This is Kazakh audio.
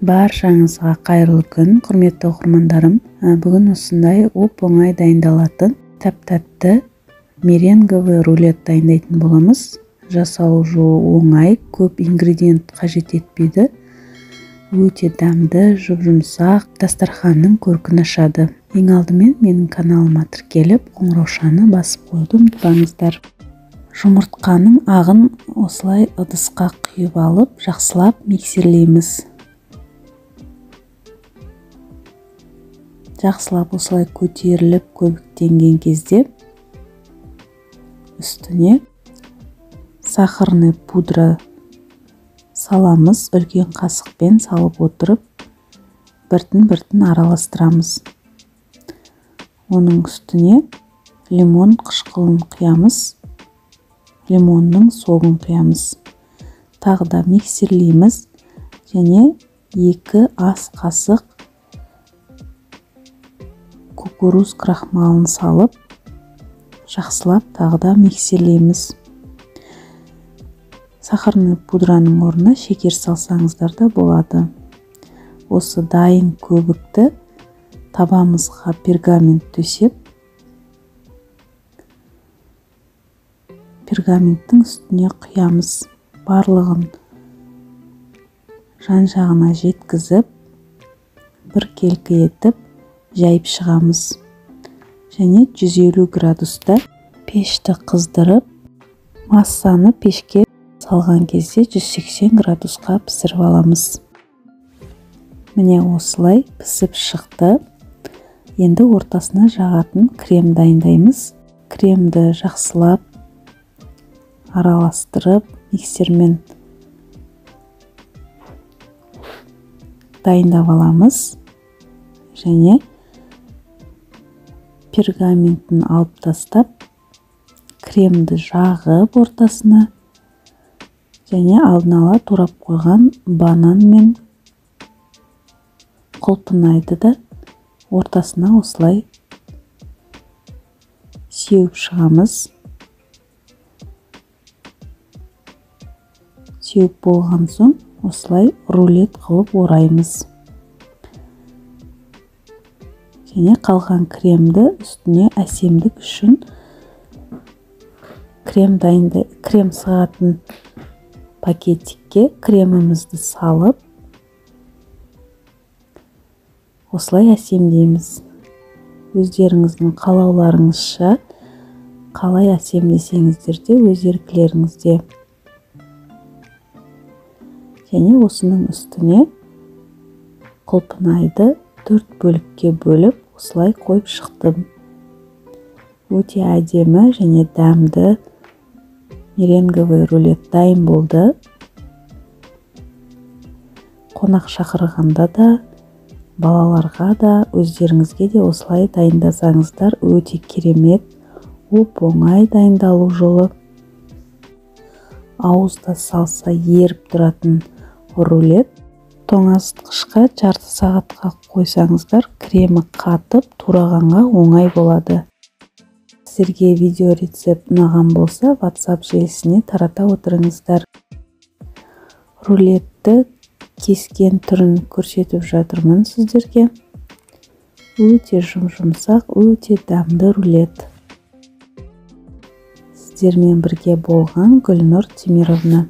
Баршаңызға қайырлы күн, құрметті оқырмандарым. Бүгін осындай оп-оңай дайындалатын тәп-тәтті меренговый рулет дайындайтын боламыз. Жасалуы оңай, көп ингредиент қажет етпейді. Өте дәмді, жұп-жұмсақ, дастарханның көркін ашады. Ең алдымен менің каналыма тіркеліп, қоңыраушаны басып қойды ұмытпаңыздар. Жұмыртқаның ағын осылай ыдысқа құйып алып, жақсылап миксерлейміз. Жақсылап осылай көтеріліп көбіктенген кезде үстіне сахарный пудра саламыз. Үлкен қасықпен салып отырып, біртін араластырамыз. Оның үстіне лимон қышқылын құямыз. Лимонның согын құямыз. Тағы да миксерлейміз және 2 ас қасық кукуруз крахмалын салып, жақсылап тағы да миксерлейміз. Сахарный пудраның орнына шекер салсаңыздар да болады. Осы дайын көбікті табамызға пергамент төсеп, пергаменттің үстіне құямыз. Барлығын жан-жағына жеткізіп, бір келкі етіп жайып шығамыз. Және 150 градуста пешті қыздырып, массаны пешке салған кезде 180 градусқа пісіріп аламыз. Міне осылай пісіп шықты. Енді ортасына жағатын крем дайындаймыз. Кремді жақсылап араластырып, миксермен дайындап аламыз. Және пергаментін алып тастап, кремді жағып ортасына және алдын ала турап қойған банан мен құлпынайды да ортасына осылай сеуіп шығамыз. Сеуіп болған соң осылай рулет қылып ораймыз. Және қалған кремді үстіне әсемдік үшін крем сығатын пакетикке кремімізді салып, осылай әсемдейміз. Өздеріңіздің қалауларыңызша қалай әсемдесеңіздер де өз еркілеріңізде. Және осының үстіне құлпынайды 4 бөлікке бөліп, осылай қойып шықтым. Өте әдемі және дәмді меренговый рулет дайын болды. Қонақ шақырғанда да, балаларға да, өздеріңізге де осылай дайындасаңыздар өте керемет, оп-оңай дайындалу жолы. Ауызда салса еріп тұратын рулет. Тоңазытқышқа жарты сағатқа қойсаңыздар, кремі қатып, турағанға оңай болады. Сіздерге видео рецепт ұнаған болса, WhatsApp желісіне тарата отырыңыздар. Рулетті кескен түрін көрсетіп жатырмын сіздерге. Өте жұмсақ, өте дәмді рулет. Сіздермен бірге болған Гүлнұр Темировна.